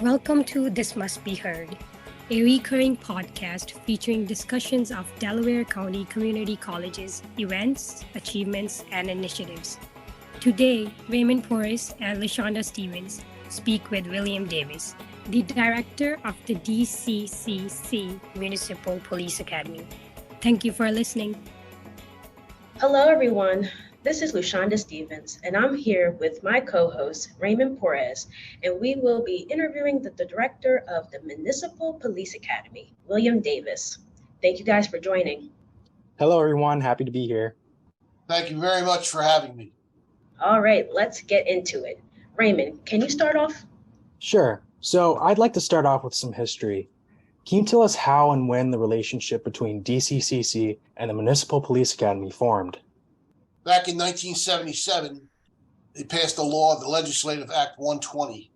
Welcome to This Must Be Heard, a recurring podcast featuring discussions of Delaware County Community Colleges, events, achievements, and initiatives. Today, Raymond Porras and LuShonda speak with William Davis, the director of the DCCC Municipal Police Academy. Thank you for listening. Hello, everyone. This is LuShonda Stevens, and I'm here with my co-host, Raymond Porras, and we will be interviewing the director of the Municipal Police Academy, William Davis. Thank you guys for joining. Hello, everyone. Happy to be here. Thank you very much for having me. All right, let's get into it. Raymond, can you start off? Sure. So I'd like to start off with some history. Can you tell us how and when the relationship between DCCC and the Municipal Police Academy formed? Back in 1977, they passed a law, the Legislative Act 120,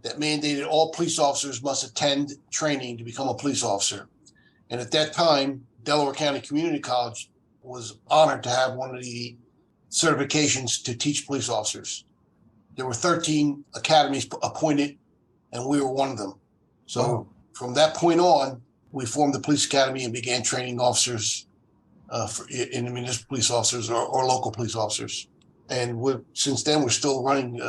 that mandated all police officers must attend training to become a police officer. And at that time, Delaware County Community College was honored to have one of the certifications to teach police officers. There were 13 academies appointed, and we were one of them. So from that point on, we formed the police academy and began training officers in the municipal police officers or local police officers. And since then, we're still running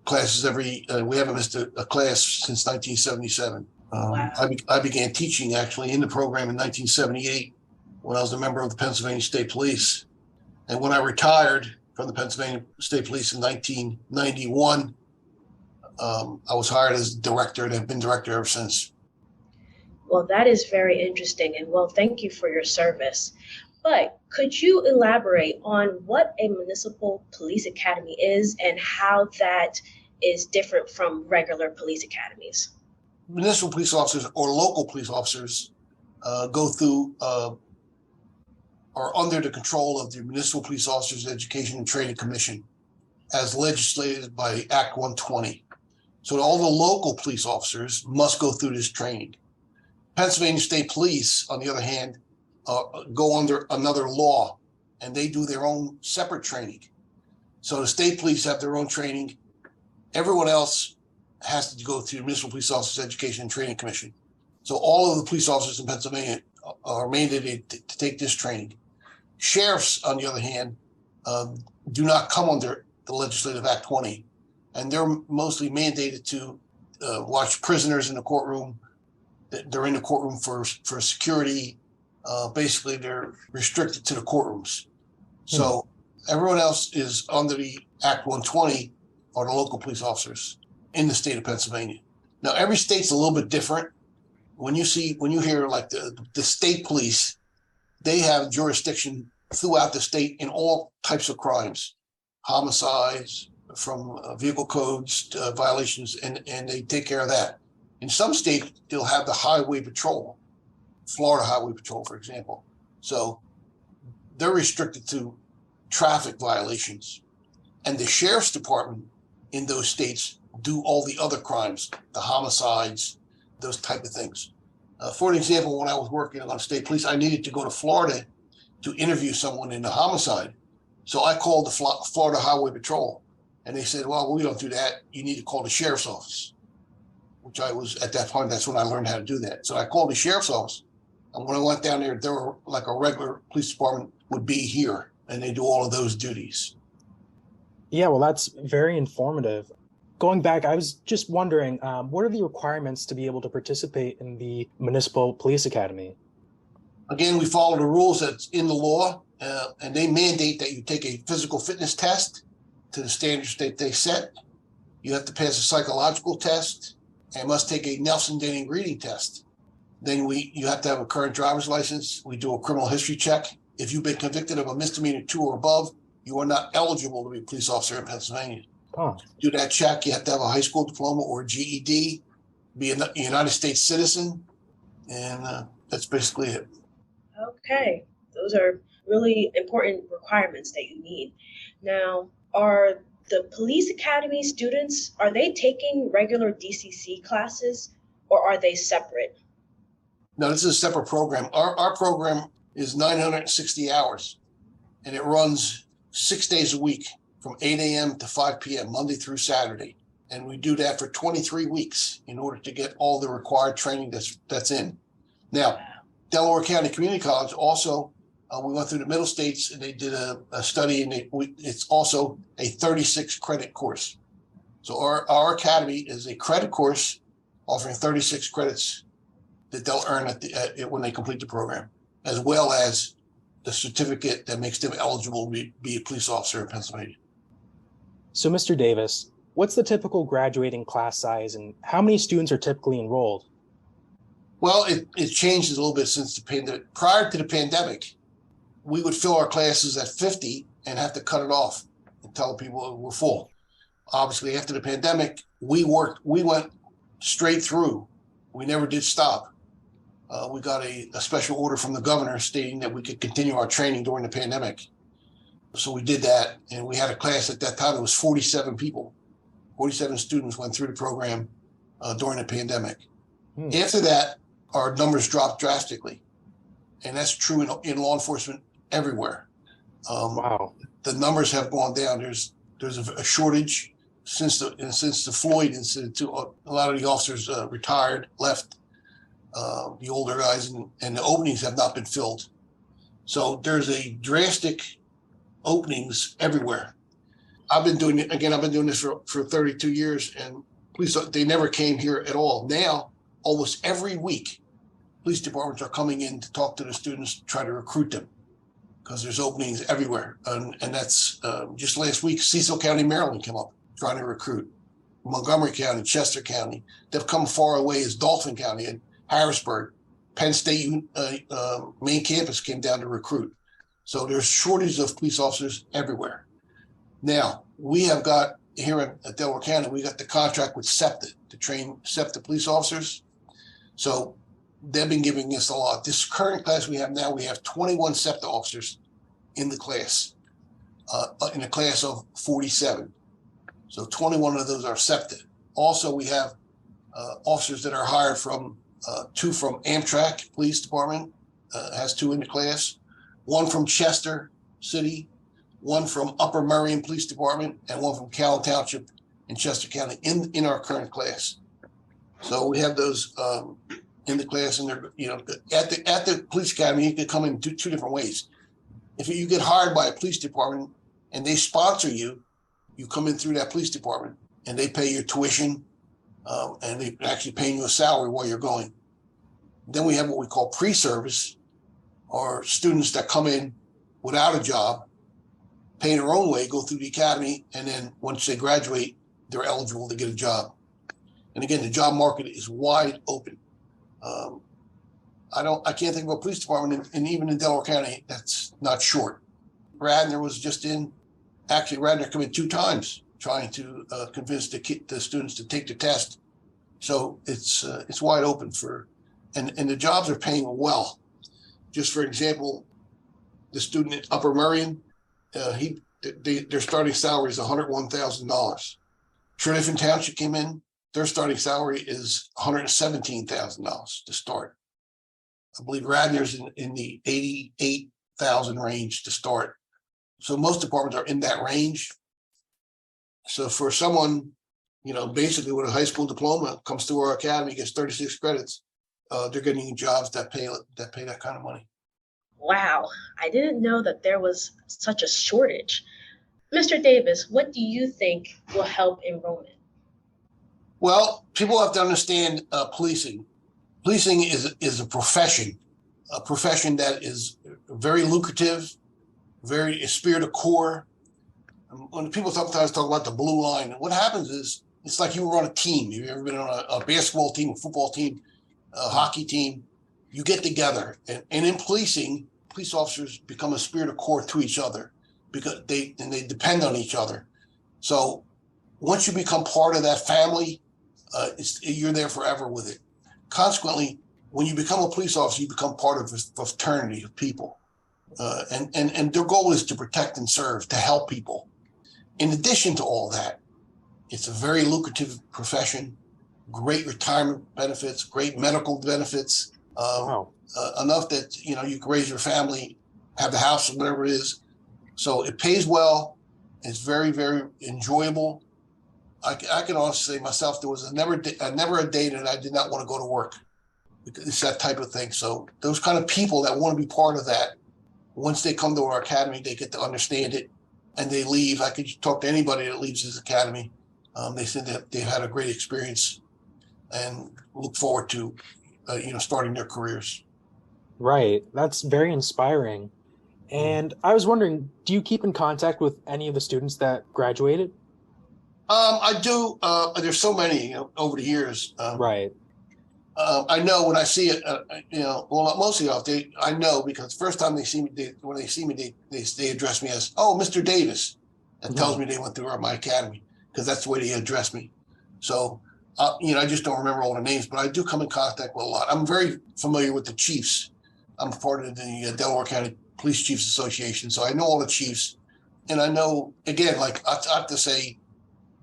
classes we haven't missed a class since 1977. Wow. I began teaching actually in the program in 1978 when I was a member of the Pennsylvania State Police. And when I retired from the Pennsylvania State Police in 1991, I was hired as director and have been director ever since. Well, that is very interesting, and well, thank you for your service. But could you elaborate on what a municipal police academy is and how that is different from regular police academies? Municipal police officers or local police officers go through are under the control of the Municipal Police Officers Education and Training Commission as legislated by Act 120. So all the local police officers must go through this training. Pennsylvania State Police, on the other hand, go under another law, and they do their own separate training. So the state police have their own training. Everyone else has to go through the Municipal Police Officers Education and Training Commission. So all of the police officers in Pennsylvania are mandated to take this training. Sheriffs, on the other hand, do not come under the Legislative Act 20, and they're mostly mandated to watch prisoners in the courtroom. They're in the courtroom for security. Basically, they're restricted to the courtrooms. So everyone else is under the Act 120 are the local police officers in the state of Pennsylvania. Now, every state's a little bit different. When you hear like the state police, they have jurisdiction throughout the state in all types of crimes, homicides, from vehicle codes violations, and they take care of that. In some states, they'll have the highway patrol. Florida Highway Patrol, for example. So they're restricted to traffic violations. And the sheriff's department in those states do all the other crimes, the homicides, those type of things. For an example, when I was working on state police, I needed to go to Florida to interview someone in a homicide. So I called the Florida Highway Patrol, and they said, well, we don't do that. You need to call the sheriff's office, which I was, at that point, that's when I learned how to do that. So I called the sheriff's office. And when I went down there, they were like a regular police department would be here, and they do all of those duties. Yeah, well, that's very informative. Going back, I was just wondering, what are the requirements to be able to participate in the Municipal Police Academy? Again, we follow the rules that's in the law, and they mandate that you take a physical fitness test to the standards that they set. You have to pass a psychological test and must take a Nelson-Denning reading test. Then you have to have a current driver's license. We do a criminal history check. If you've been convicted of a misdemeanor 2 or above, you are not eligible to be a police officer in Pennsylvania. Oh. To do that check, you have to have a high school diploma or a GED, be a United States citizen, and that's basically it. Okay, those are really important requirements that you need. Now, are the police academy students, are they taking regular DCC classes or are they separate? No, this is a separate program. Our program is 960 hours, and it runs 6 days a week from 8 a.m. to 5 p.m., Monday through Saturday. And we do that for 23 weeks in order to get all the required training that's in. Now, Delaware County Community College also, we went through the middle states and they did a study, and it's also a 36 credit course. So our academy is a credit course offering 36 credits that they'll earn when they complete the program, as well as the certificate that makes them eligible to be a police officer in Pennsylvania. So, Mr. Davis, what's the typical graduating class size and how many students are typically enrolled? Well, it changed a little bit since the pandemic. Prior to the pandemic, we would fill our classes at 50 and have to cut it off and tell people we're full. Obviously, after the pandemic, we went straight through. We never did stop. We got a special order from the governor stating that we could continue our training during the pandemic. So we did that, and we had a class at that time. It was 47 people. 47 students went through the program during the pandemic. After that, our numbers dropped drastically, and that's true in law enforcement everywhere. Wow. The numbers have gone down. There's a shortage since the Floyd incident. A lot of the officers retired, left, the older guys, and the openings have not been filled. So there's a drastic openings everywhere. I've been doing this for 32 years, and police, they never came here at all. Now, almost every week, police departments are coming in to talk to the students, try to recruit them, because there's openings everywhere. And that's just last week, Cecil County, Maryland came up trying to recruit. Montgomery County, Chester County. They've come far away as Dauphin County and Harrisburg. Penn State main campus came down to recruit. So there's shortage of police officers everywhere. Now, we have got here at Delaware County, we got the contract with SEPTA to train SEPTA police officers. So they've been giving us a lot. This current class we have now, we have 21 SEPTA officers in the class, in a class of 47. So 21 of those are SEPTA. Also, we have officers that are hired from, 2 from Amtrak Police Department, has 2 in the class, 1 from Chester City, 1 from Upper Merion Police Department, and 1 from Callan Township in Chester County in our current class. So we have those in the class, and they're, at the police academy, you can come in two different ways. If you get hired by a police department and they sponsor you, you come in through that police department and they pay your tuition, and they actually paying you a salary while you're going. Then we have what we call pre-service, or students that come in without a job, pay their own way, go through the academy, and then once they graduate, they're eligible to get a job. And again, the job market is wide open. I can't think of a police department, and even in Delaware County, that's not short. Radnor was just in. Actually, Radnor come in 2 times trying to convince the students to take the test. So it's wide open and the jobs are paying well. Just for example, the student at Upper Merion, their starting salary is $101,000. Trinity Township came in, their starting salary is $117,000 to start. I believe Radnor's in the $88,000 range to start. So most departments are in that range. So for someone, basically with a high school diploma, comes through our academy, gets 36 credits, they're getting jobs that pay that kind of money. Wow, I didn't know that there was such a shortage. Mr. Davis, what do you think will help enrollment? Well, people have to understand policing. Policing is a profession that is very lucrative, very esprit de corps. When people sometimes talk about the blue line, what happens is it's like you run a team. You've ever been on a basketball team, a football team, a hockey team? You get together, and in policing, police officers become a esprit de corps to each other because they depend on each other. So once you become part of that family, you're there forever with it. Consequently, when you become a police officer, you become part of a fraternity of people. And their goal is to protect and serve, to help people. In addition to all that, it's a very lucrative profession, great retirement benefits, great medical benefits, enough that, you can raise your family, have the house, whatever it is. So it pays well. It's very, very enjoyable. I can honestly say myself, there was never a day that I did not want to go to work. It's that type of thing. So those kind of people that want to be part of that, once they come to our academy, they get to understand it and they leave. I could talk to anybody that leaves this academy. They said that they had a great experience and look forward to, starting their careers. Right. That's very inspiring. And I was wondering, do you keep in contact with any of the students that graduated? I do. There's so many over the years. Right. I know when I see it, mostly I know because the first time they see me, when they see me, they address me as, "Oh, Mr. Davis." That tells me they went through my academy because that's the way they address me. So, I just don't remember all the names, but I do come in contact with a lot. I'm very familiar with the chiefs. I'm part of the Delaware County Police Chiefs Association, so I know all the chiefs. And I know, again, like I have to say,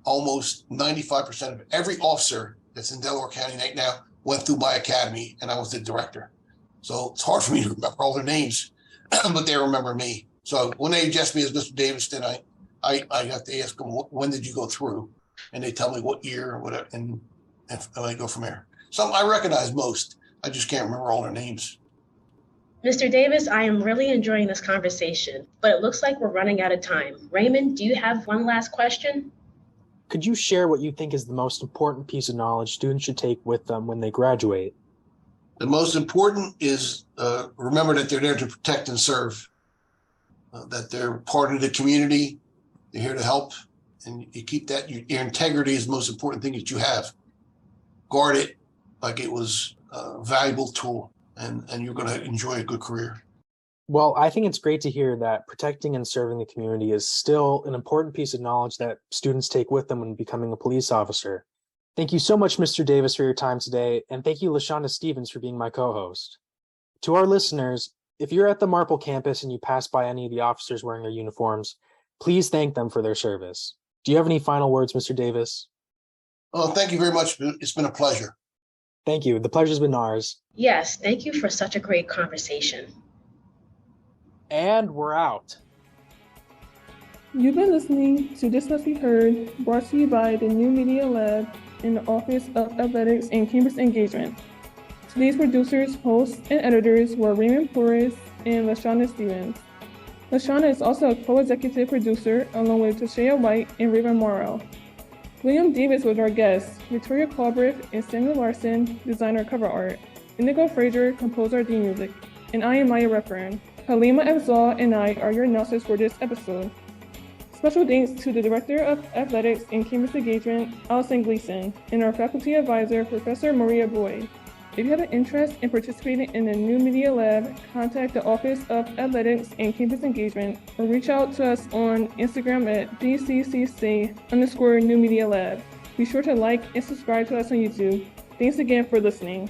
almost 95% of every officer that's in Delaware County right now went through my academy, and I was the director. So it's hard for me to remember all their names, but they remember me. So when they address me as Mr. Davis, then I have to ask them, when did you go through? And they tell me what year or whatever, and I go from there. Some I recognize most. I just can't remember all their names. Mr. Davis, I am really enjoying this conversation, but it looks like we're running out of time. Raymond, do you have one last question? Could you share what you think is the most important piece of knowledge students should take with them when they graduate? The most important is remember that they're there to protect and serve, that they're part of the community. They're here to help, and you keep that. Your integrity is the most important thing that you have. Guard it like it was a valuable tool, and you're going to enjoy a good career. Well, I think it's great to hear that protecting and serving the community is still an important piece of knowledge that students take with them when becoming a police officer. Thank you so much, Mr. Davis, for your time today, and thank you, LuShonda Stevens, for being my co-host. To our listeners, if you're at the Marple campus and you pass by any of the officers wearing their uniforms, please thank them for their service. Do you have any final words, Mr. Davis? Well, thank you very much. It's been a pleasure. Thank you. The pleasure's been ours. Yes, thank you for such a great conversation. And we're out. You've been listening to This Must Be Heard, brought to you by the New Media Lab in the Office of Athletics and Campus Engagement. Today's producers, hosts, and editors were Raymond Porras and LuShonda Stevens. LuShonda is also a co-executive producer along with Tashea White and Raven Morrow. William Davis was our guest, Victoria Calbriff and Samuel Larson design our cover art, Indigo Frazier composed our theme music, and I am Maya Referen. Halima Afzal and I are your announcers for this episode. Special thanks to the Director of Athletics and Campus Engagement, Allison Gleason, and our Faculty Advisor, Professor Maria Boyd. If you have an interest in participating in the New Media Lab, contact the Office of Athletics and Campus Engagement or reach out to us on Instagram at DCCC_New Media Lab. Be sure to like and subscribe to us on YouTube. Thanks again for listening.